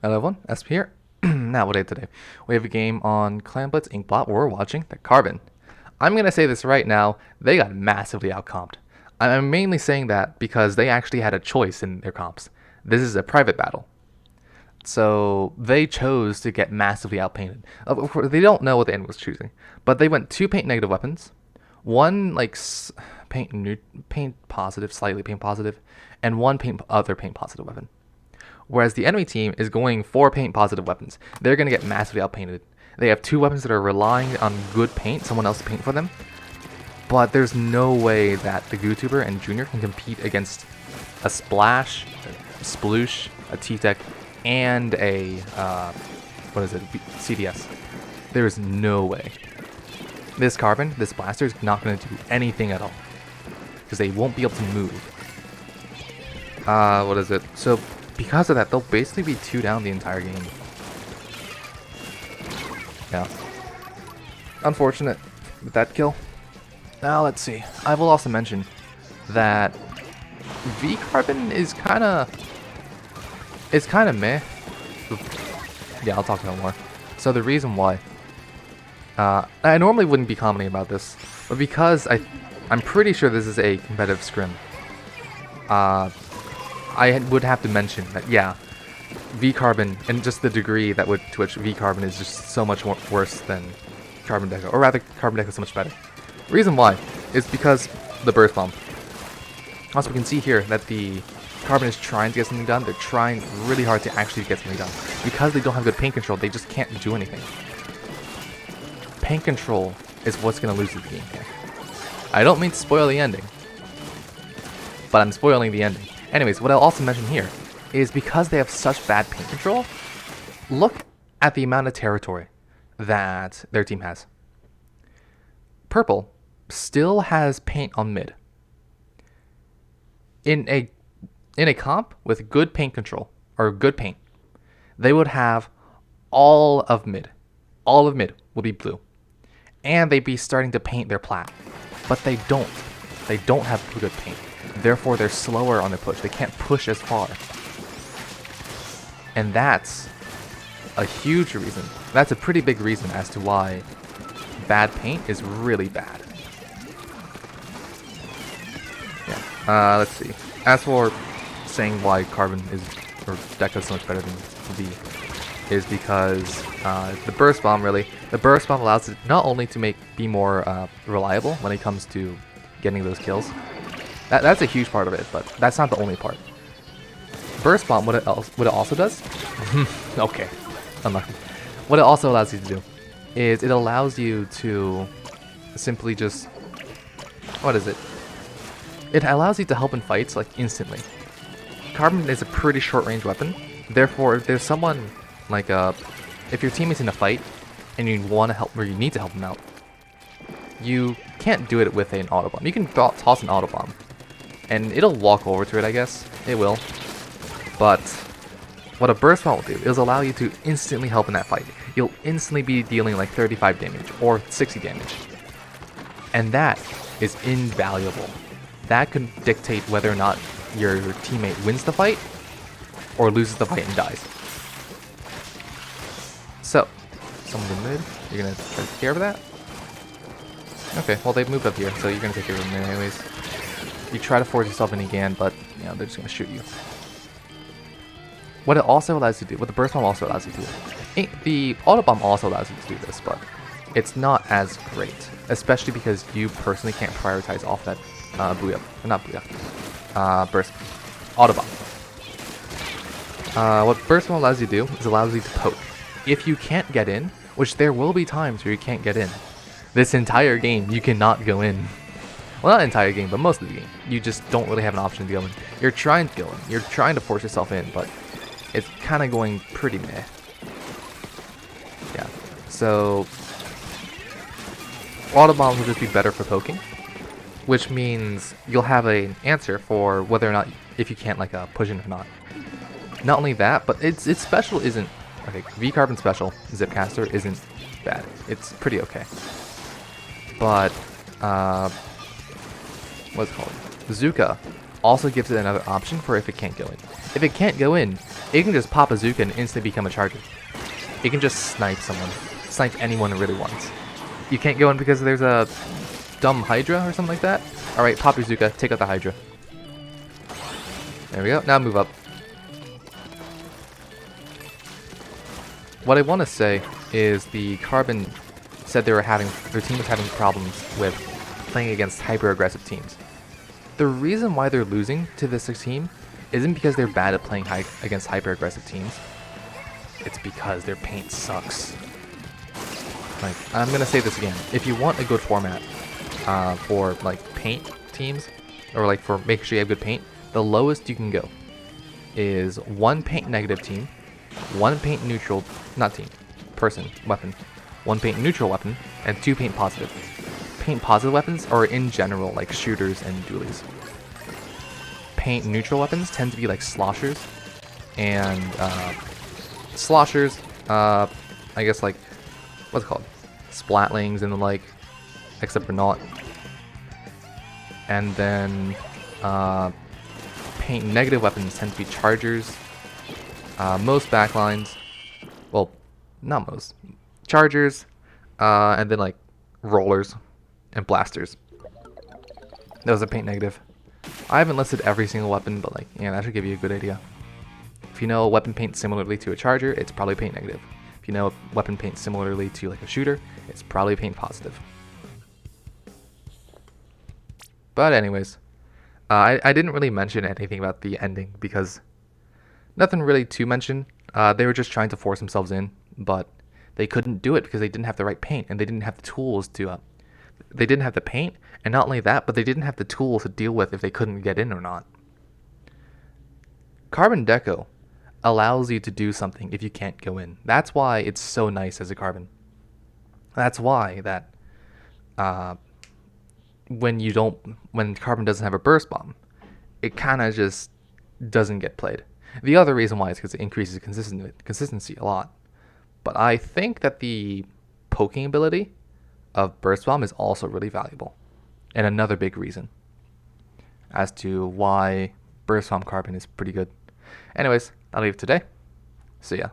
Hello everyone, Espurr here. Now what day today? We have a game on Clan Blitz Inkblot where we're watching the Carbon. I'm gonna say this right now, they got massively outcomped. I'm mainly saying that because they actually had a choice in their comps. This is a private battle. So they chose to get massively outpainted. Of course, they don't know what the enemy was choosing. But they went 2 paint negative weapons, 1 like paint positive, slightly paint positive, and 1 other paint positive weapon. Whereas the enemy team is going 4 paint positive weapons. They're going to get massively outpainted. They have 2 weapons that are relying on good paint, someone else to paint for them. But there's no way that the YouTuber and Junior can compete against a Splash, a Sploosh, a T-Tech, and a, CDS. There is no way. This Carbon, this Blaster is not going to do anything at all. Because they won't be able to move. So, because of that, they'll basically be 2 down the entire game. Yeah. Unfortunate with that kill. Now let's see. I will also mention that V-Carbon is kinda meh. Yeah, I'll talk about more. So the reason why I normally wouldn't be commenting about this, but because I'm pretty sure this is a competitive scrim. I would have to mention that, yeah, V-Carbon, and just the degree to which V-Carbon is just so much worse than Carbon Deco, or rather, Carbon Deco is so much better. Reason why is because the Burst Bomb. Also, we can see here that the Carbon is trying to get something done. They're trying really hard to actually get something done. Because they don't have good paint control, they just can't do anything. Paint control is what's going to lose the game here. I don't mean to spoil the ending, but I'm spoiling the ending. Anyways, what I'll also mention here is because they have such bad paint control, look at the amount of territory that their team has. Purple still has paint on mid. In a comp with good paint control, or good paint, they would have all of mid. All of mid will be blue. And they'd be starting to paint their plat. But they don't. They don't have good paint. Therefore, they're slower on their push. They can't push as far. And that's a huge reason. That's a pretty big reason as to why bad paint is really bad. Yeah. Let's see. As for saying why Carbon or Deco is so much better than V, is because the Burst Bomb, really. The Burst Bomb allows it not only to be more reliable when it comes to getting those kills. That's a huge part of it, but that's not the only part. Burst Bomb, what it also does? Okay, unlucky. What it also allows you to do is it allows you to simply just, It allows you to help in fights like instantly. Carbon is a pretty short range weapon. Therefore, if there's someone like if your teammate's in a fight and you want to help, or you need to help them out, you can't do it with an auto bomb. You can toss an auto bomb, and it'll walk over to it, I guess. It will. But what a burst bomb will do is allow you to instantly help in that fight. You'll instantly be dealing like 35 damage or 60 damage. And that is invaluable. That can dictate whether or not your teammate wins the fight or loses the fight and dies. So, someone's in mid. You're going to try to take care of that? Okay, well they've moved up here, so you're going to take care of them anyways. You try to force yourself in again, but you know, they're just going to shoot you. What it also allows you to do, what the Burst Bomb also allows you to do, the Auto Bomb also allows you to do this, but it's not as great, especially because you personally can't prioritize off that Burst Auto Bomb. What Burst Bomb allows you to do is allows you to poke. If you can't get in, which there will be times where you can't get in, this entire game you cannot go in. Well, not entire game, but most of the game. You just don't really have an option to go in. You're trying to go in. You're trying to force yourself in, but it's kind of going pretty meh. Yeah. So, auto bombs will just be better for poking, which means you'll have an answer for whether or not if you can't like push in or not. Not only that, but its special isn't okay. V-Carbon special Zipcaster isn't bad. It's pretty okay. But what's it called? Bazooka also gives it another option for if it can't go in. If it can't go in, it can just pop a Zuka and instantly become a charger. It can just snipe someone. Snipe anyone it really wants. You can't go in because there's a dumb Hydra or something like that? Alright, pop your Zuka, take out the Hydra. There we go, now move up. What I want to say is the Carbon said their team was having problems with playing against hyper-aggressive teams. The reason why they're losing to this team isn't because they're bad at playing against hyper-aggressive teams. It's because their paint sucks. Like, I'm gonna say this again. If you want a good format for like paint teams, or like for making sure you have good paint, the lowest you can go is 1 paint negative team, 1 paint neutral, not team, person, weapon, 1 paint neutral weapon, and 2 paint positive. Paint positive weapons are in general like shooters and dualies. Paint neutral weapons tend to be like sloshers, and sloshers, I guess like, what's it called? Splatlings and the like, except for not. And then paint negative weapons tend to be chargers. Most backlines, well, not most, chargers, and then like rollers and blasters. Those are paint negative. I haven't listed every single weapon, but like, yeah, that should give you a good idea. If you know a weapon paint similarly to a charger, it's probably paint negative. If you know a weapon paint similarly to like a shooter, it's probably paint positive. But anyways, I didn't really mention anything about the ending because nothing really to mention. They were just trying to force themselves in, but they couldn't do it because they didn't have the right paint and they didn't have the tools to. They didn't have the paint, and not only that, but they didn't have the tools to deal with if they couldn't get in or not. Carbon Deco allows you to do something if you can't go in. That's why it's so nice as a Carbon. That's why that when Carbon doesn't have a burst bomb, it kind of just doesn't get played. The other reason why is because it increases consistency a lot. But I think that the poking ability of burst bomb is also really valuable, and another big reason as to why burst bomb Carbon is pretty good. Anyways, I'll leave it today. See ya.